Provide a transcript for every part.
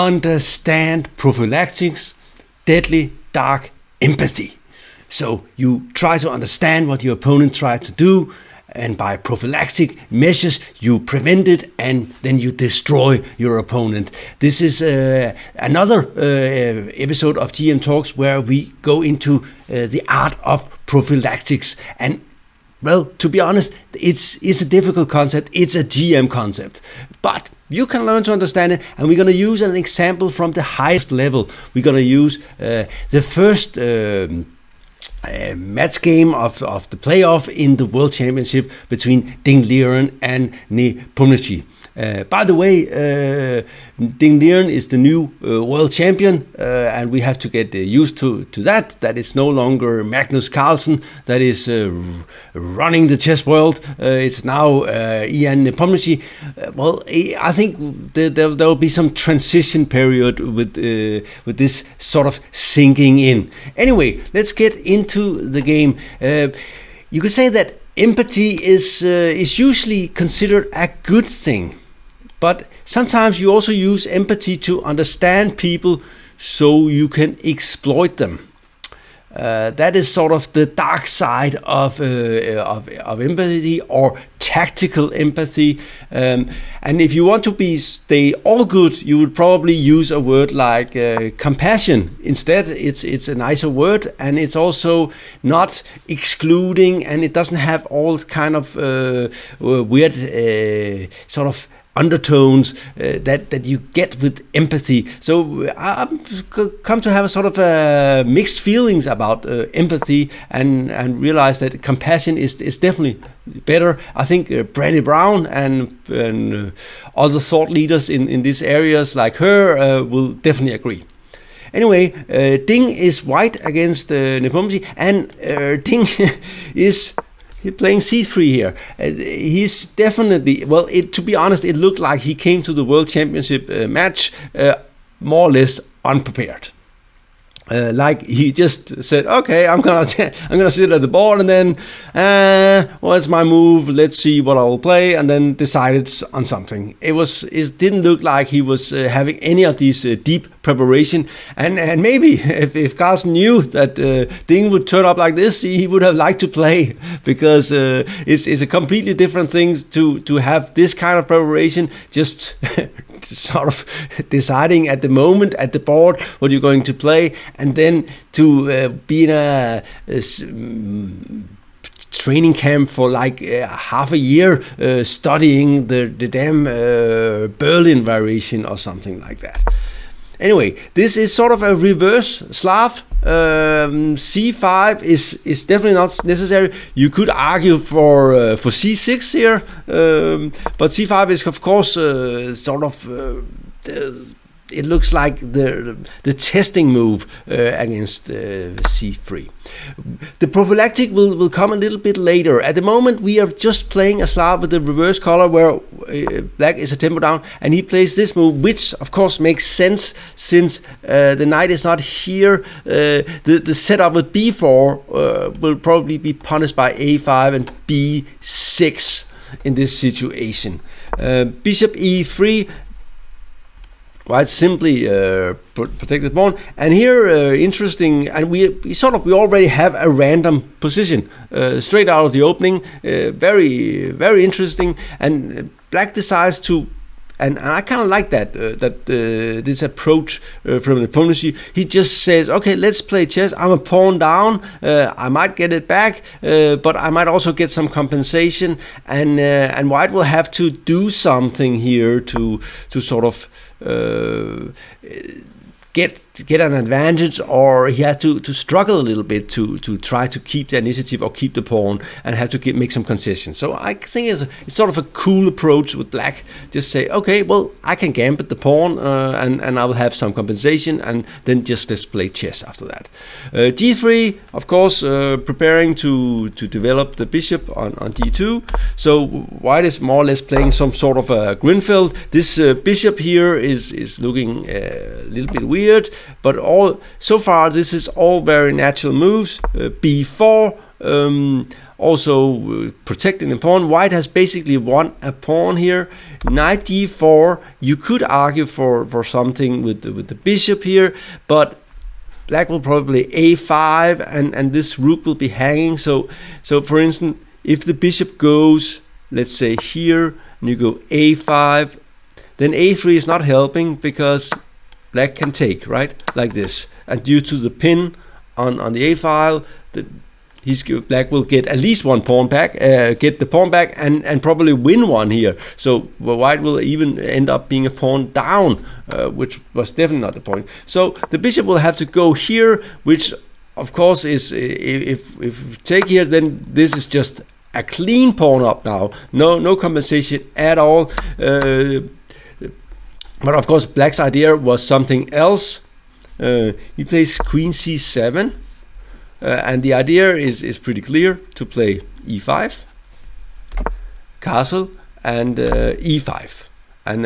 understand prophylactics, deadly dark empathy. So you try to understand what your opponent tried to do, and by prophylactic measures you prevent it, and then you destroy your opponent. This is another episode of GM Talks where we go into the art of prophylactics. And well, to be honest, it's a difficult concept. It's a GM concept, but you can learn to understand it. And we're going to use an example from the highest level. We're going to use the first match game of the playoff in the World Championship between Liren and Nepomniachtchi. By the way, Liren is the new world champion, and we have to get used to that. That it's no longer Magnus Carlsen that is running the chess world. It's now Ian Nepomniachtchi. Well, I think there will be some transition period with this sort of sinking in. Anyway, let's get into the game. You could say that empathy is usually considered a good thing. But sometimes you also use empathy to understand people so you can exploit them. That is sort of the dark side of empathy, or tactical empathy. And if you want to stay all good, you would probably use a word like compassion. Instead, it's a nicer word, and it's also not excluding, and it doesn't have all kind of weird sort of undertones that you get with empathy. So I've come to have a sort of mixed feelings about empathy, and realize that compassion is definitely better. I think Brené Brown and other thought leaders in these areas like her will definitely agree. Anyway, Ding is white against Nepomniachtchi, and Ding is playing c3 here. He's definitely, well, to be honest, it looked like he came to the World Championship match more or less unprepared. Like he just said, okay, I'm gonna sit at the board, and then it's my move, let's see what I will play, and then decided on something. It didn't look like he was having any of these deep preparation, and maybe if Carlsen knew that Ding would turn up like this, he would have liked to play, because it's a completely different thing to have this kind of preparation, just sort of deciding at the moment at the board what you're going to play, and then to be in a training camp for like half a year studying the damn Berlin variation or something like that. Anyway, this is sort of a reverse Slav. C5 is definitely not necessary. You could argue for C6 here, but C5 is of course sort of it looks like the testing move against c3. The prophylactic will come a little bit later. At the moment, we are just playing a Slav with the reverse color, where black is a tempo down, and he plays this move, which of course makes sense since the knight is not here. The setup with b4 will probably be punished by a5 and b6 in this situation. Bishop e3. Right, simply protected pawn, and here interesting, and we already have a random position straight out of the opening, very very interesting, and black decides to, and I kind of like that this approach from the Nepomniachtchi. He just says, okay, let's play chess. I'm a pawn down. I might get it back, but I might also get some compensation, and white will have to do something here to sort of get an advantage, or he had to struggle a little bit to try to keep the initiative or keep the pawn, and have to make some concessions. So I think it's sort of a cool approach with black. Just say, okay, well, I can gambit the pawn, and I will have some compensation, and then just let's play chess after that. G3, of course, preparing to develop the bishop on G2. So white is more or less playing some sort of a Grinfeld. This bishop here is looking a little bit weird, but so far this is all very natural moves. B4, also protecting the pawn. White has basically won a pawn here. Knight d4, you could argue for something with the bishop here, but black will probably a5, and this rook will be hanging. So for instance, if the bishop goes, let's say here, and you go a5, then a3 is not helping because black can take, right? Like this. And due to the pin on the a file, black will get at least one pawn back, get the pawn back, and probably win one here. So white will even end up being a pawn down, which was definitely not the point. So the bishop will have to go here, which of course is, if we take here, then this is just a clean pawn up now. No compensation at all. But of course, black's idea was something else. He plays queen c7, and the idea is pretty clear: to play e5, castle, and e5, and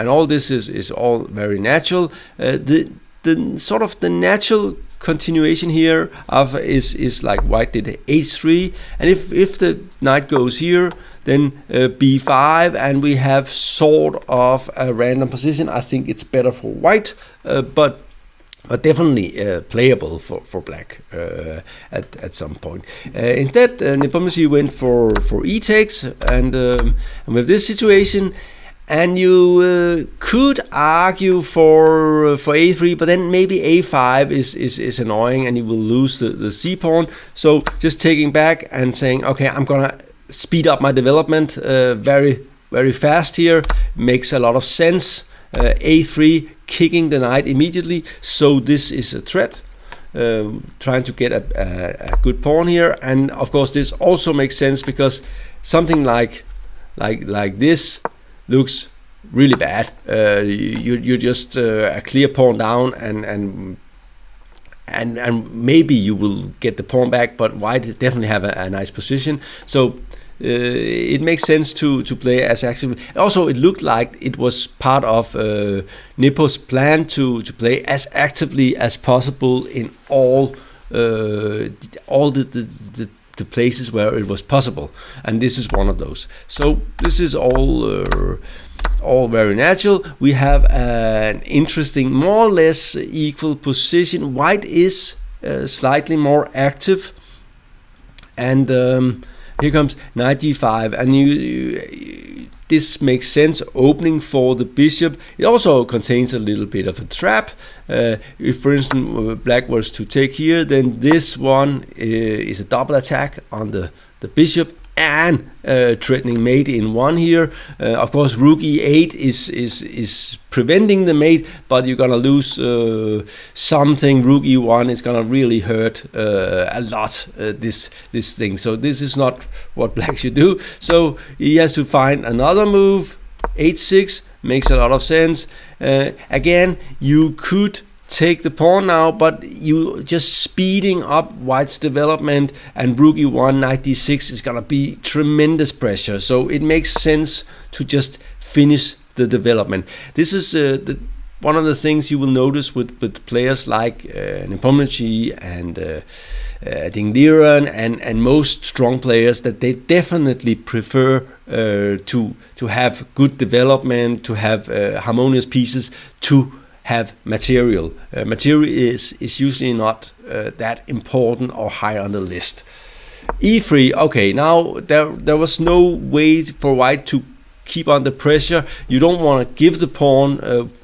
all this is all very natural. The sort of the natural continuation here of is like white did h3, and if the knight goes here, then b5, and we have sort of a random position. I think it's better for white, but definitely playable for black at some point. Instead, Nepomniachtchi went for e takes, and with this situation, and you could argue for a3, but then maybe a5 is annoying, and you will lose the c pawn. So just taking back and saying, okay, I'm gonna speed up my development very, very fast here. Makes a lot of sense. A3, kicking the knight immediately. So this is a threat. Trying to get a good pawn here, and of course this also makes sense because something like this looks really bad. You're just a clear pawn down, and maybe you will get the pawn back, but white definitely have a nice position. So it makes sense to play as actively. Also, it looked like it was part of Nepo's plan to play as actively as possible in all the places where it was possible, and this is one of those. So this is all very natural. We have an interesting, more or less equal position. White is slightly more active, and here comes knight d5, and this makes sense, opening for the bishop. It also contains a little bit of a trap. If, for instance, black was to take here, then this one is a double attack on the bishop and threatening mate in one here. Of course, rook e8 is preventing the mate, but you're gonna lose something. Rook e1 is gonna really hurt a lot, this thing. So this is not what black should do. So he has to find another move. h6 makes a lot of sense. Again, you could take the pawn now, but you just speeding up white's development, and rook e1, knight d6 is gonna be tremendous pressure. So it makes sense to just finish the development. This is one of the things you will notice with players like Nepomniachtchi and Liren and most strong players, that they definitely prefer to have good development, to have harmonious pieces, to have material. Material is usually not that important or high on the list. e3, okay, now there was no way for white to keep under pressure. You don't want to give the pawn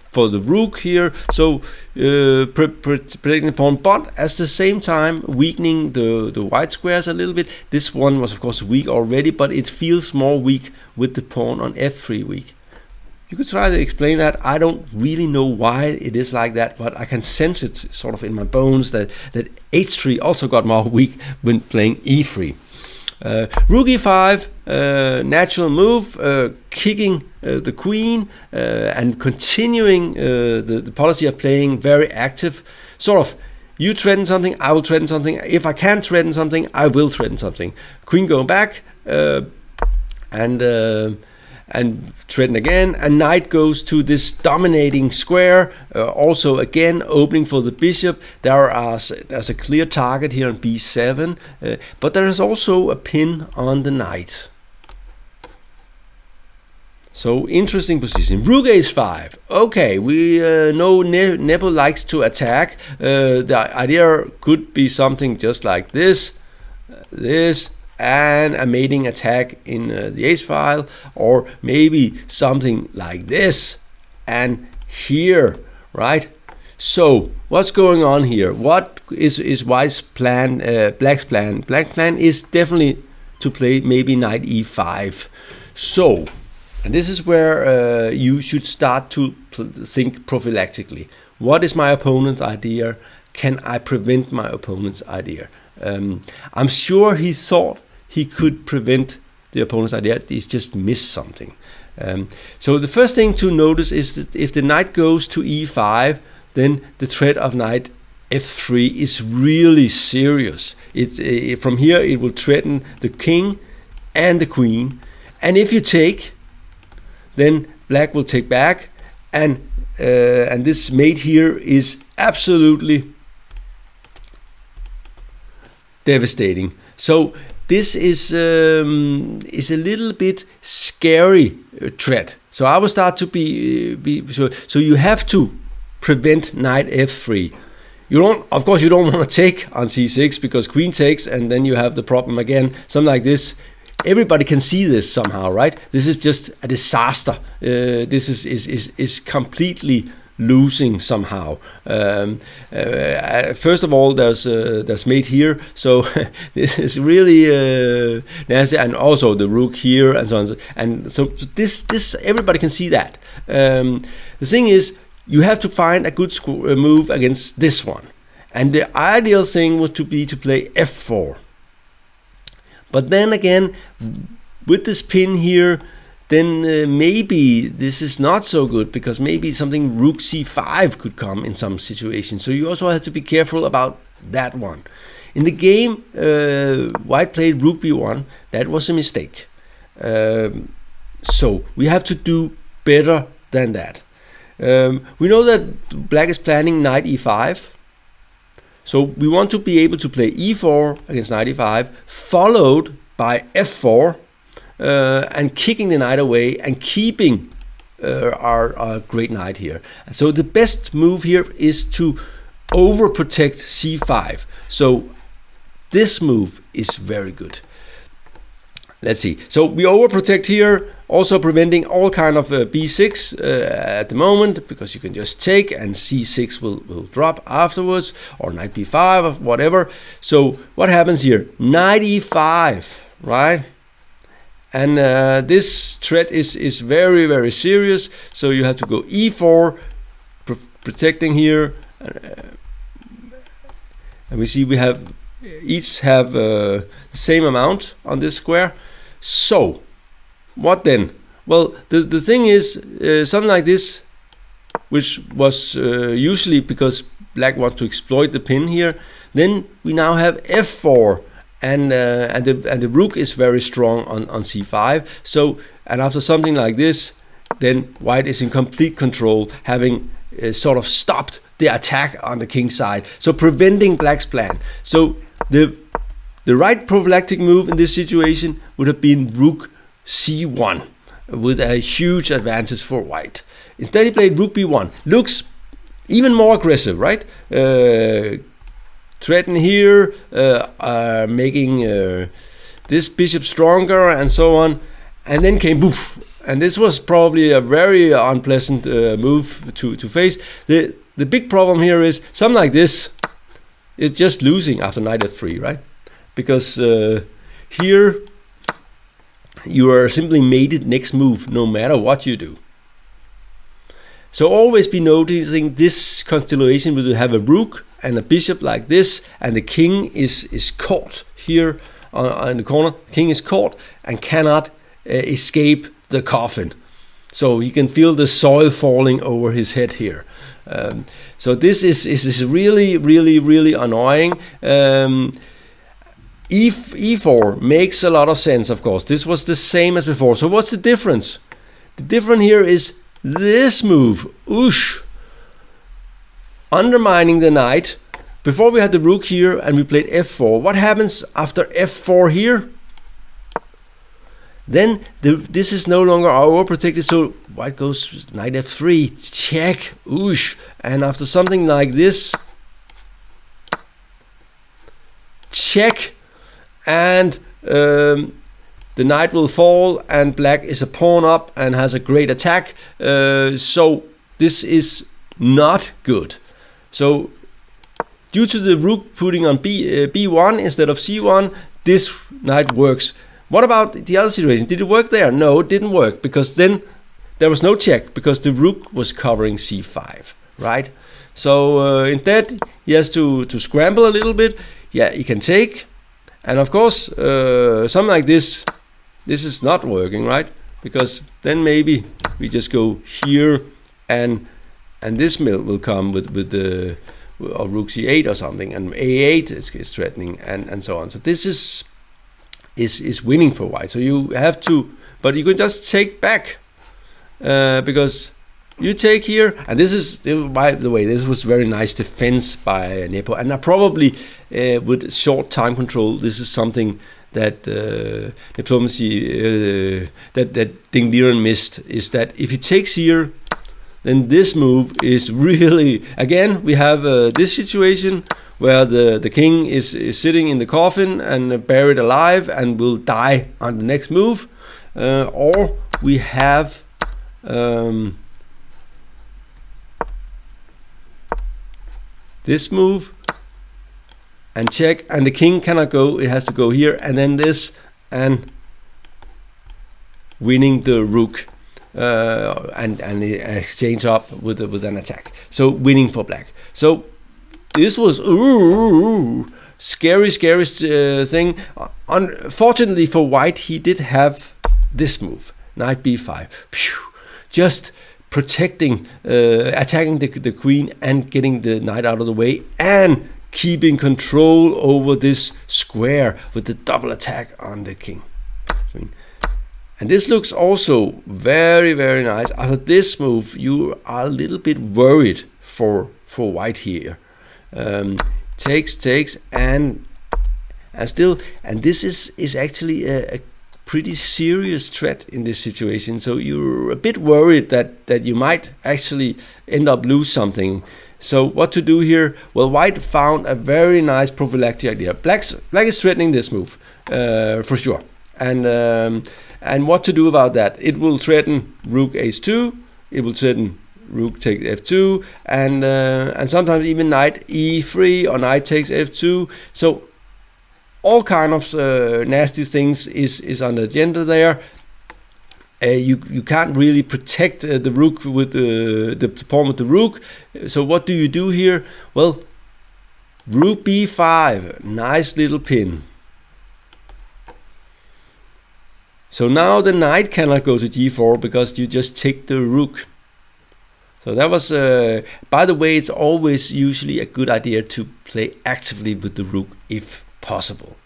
for the rook here, so protecting the pawn, but at the same time weakening the white squares a little bit. This one was of course weak already, but it feels more weak with the pawn on f3 weak. You could try to explain that. I don't really know why it is like that, but I can sense it sort of in my bones that h3 also got more weak when playing e3. Rook e5, natural move, kicking the queen and continuing the policy of playing very active. Sort of, you threaten something, I will threaten something. If I can't threaten something, I will threaten something. Queen going back, and and threaten again, and knight goes to this dominating square, also again opening for the bishop. There's a clear target here on b7, but there is also a pin on the knight. So interesting position. Rook h5. Okay, we know Nepo likes to attack. The idea could be something just like this, and a mating attack in the h file, or maybe something like this and here, right? So what's going on here? What is White's plan? Black's plan? Black's plan is definitely to play maybe knight e5. So. And this is where you should start to think prophylactically. What is my opponent's idea? Can I prevent my opponent's idea? I'm sure he thought he could prevent the opponent's idea. He's just missed something. So the first thing to notice is that if the knight goes to e5, then the threat of knight f3 is really serious. From here it will threaten the king and the queen. And if you take, then black will take back, and this mate here is absolutely devastating. So this is a little bit scary threat. So I will start to be so you have to prevent knight f3. Of course you don't want to take on c6 because queen takes, and then you have the problem again, something like this. Everybody can see this somehow, right? This is just a disaster. This is completely losing somehow. First of all, there's mate here, so this is really nasty, and also the rook here, and so on. And so this everybody can see that. The thing is, you have to find a good move against this one, and the ideal thing would be to play f4. But then again, with this pin here, then maybe this is not so good, because maybe something rook c5 could come in some situations. So you also have to be careful about that one. In the game, White played rook b1. That was a mistake. So we have to do better than that. We know that Black is planning knight e5. So we want to be able to play e4 against knight e5, followed by f4, and kicking the knight away and keeping our great knight here. So the best move here is to overprotect c5. So this move is very good. Let's see. So we overprotect here, also preventing all kind of b6 at the moment, because you can just take and c6 will drop afterwards, or knight b5 or whatever. So what happens here? Knight e5, right? And this threat is very, very serious. So you have to go e4, protecting here. And we see we have each have the same amount on this square. So what then? Well, the thing is something like this, which was usually because Black wants to exploit the pin here. Then we now have f4, and the rook is very strong on c5. So, and after something like this, then White is in complete control, having sort of stopped the attack on the king side, so preventing Black's plan. So the right prophylactic move in this situation would have been rook c1 with a huge advantage for White. Instead he played rook b1. Looks even more aggressive, right? Threaten here, making this bishop stronger and so on, and then came boof. And this was probably a very unpleasant move to face. The big problem here is something like this is just losing after knight f3, right? Because here you are simply mated next move no matter what you do. So always be noticing this constellation. We will have a rook and a bishop like this, and the king is caught here in the corner. The king is caught and cannot escape the coffin. So you can feel the soil falling over his head here. So this is really, really, really annoying. E4 makes a lot of sense, of course. This was the same as before. So what's the difference? The difference here is this move, oosh, undermining the knight. Before we had the rook here and we played f4. What happens after f4 here? Then this is no longer overprotected, so white goes knight f3, check, oosh. And after something like this, check, and the knight will fall, and black is a pawn up and has a great attack. So this is not good. So due to the rook putting on b1 instead of c1, this knight works. What about the other situation? Did it work there? No, it didn't work, because then there was no check because the rook was covering c5, right? So instead he has to scramble a little bit. Yeah, he can take, and of course something like this is not working, right? Because then maybe we just go here, and this will come with the rook c8 or something, and a8 is threatening, and so on. So this is winning for white. So you have to, but you can just take back, because you take here, and this is, by the way, this was very nice defense by Nepo, and I probably with short time control, this is something that Nepomniachtchi, that Ding Liren missed, is that if he takes here, then this move is really, again we have this situation where the king is sitting in the coffin and buried alive and will die on the next move, or we have this move and check, and the king cannot go, it has to go here, and then this, and winning the rook, and exchange up with an attack, so winning for black. So this was scary thing. Unfortunately for white, he did have this move, knight b5. Phew, just protecting, attacking the queen and getting the knight out of the way, and keeping control over this square with the double attack on the king. And this looks also very nice. After this move, you are a little bit worried for white here. Takes and still, and this is actually a pretty serious threat in this situation. So you're a bit worried that you might actually end up lose something. So what to do here? Well, white found a very nice prophylactic idea. Black is threatening this move for sure, and what to do about that? It will threaten rook h2. It will threaten rook takes f2, and sometimes even knight e3 or knight takes f2. So all kind of nasty things is on the agenda there. You can't really protect the rook with the pawn with the rook. So what do you do here? Well, rook b5, nice little pin. So now the knight cannot go to g4 because you just take the rook. So that was, by the way, it's always usually a good idea to play actively with the rook if possible.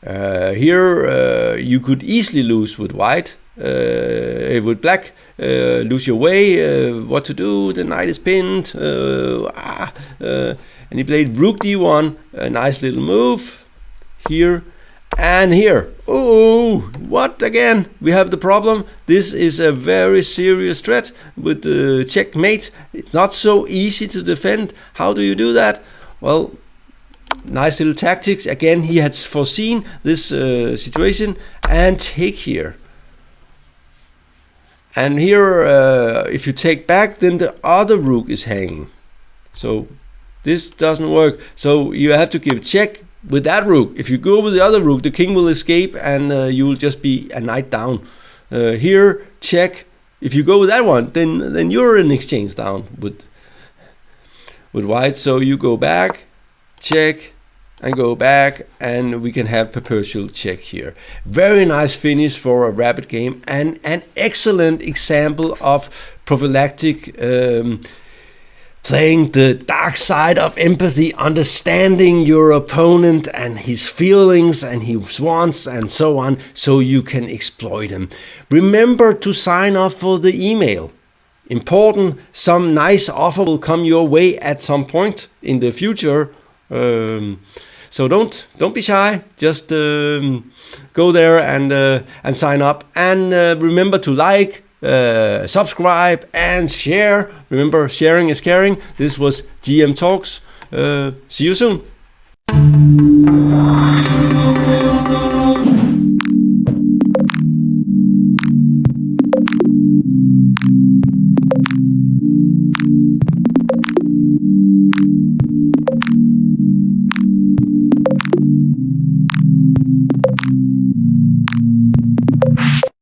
Here you could easily lose with white. With black, lose your way. What to do? The knight is pinned, and he played rook d1, a nice little move here and here. Oh, what again? We have the problem. This is a very serious threat with the checkmate. It's not so easy to defend. How do you do that? Well, nice little tactics. Again, he had foreseen this situation, and take here. And here, if you take back, then the other rook is hanging. So this doesn't work. So you have to give check with that rook. If you go with the other rook, the king will escape, and you will just be a knight down. Here, check. If you go with that one, then you're in exchange down with white. So you go back, check, and go back, and we can have perpetual check here. Very nice finish for a rapid game, and an excellent example of prophylactic playing the dark side of empathy, understanding your opponent and his feelings and his wants and so on, so you can exploit him. Remember to sign up for the email. Important, some nice offer will come your way at some point in the future. So don't be shy. Just go there and sign up. And remember to like, subscribe, and share. Remember, sharing is caring. This was GM Talks. See you soon.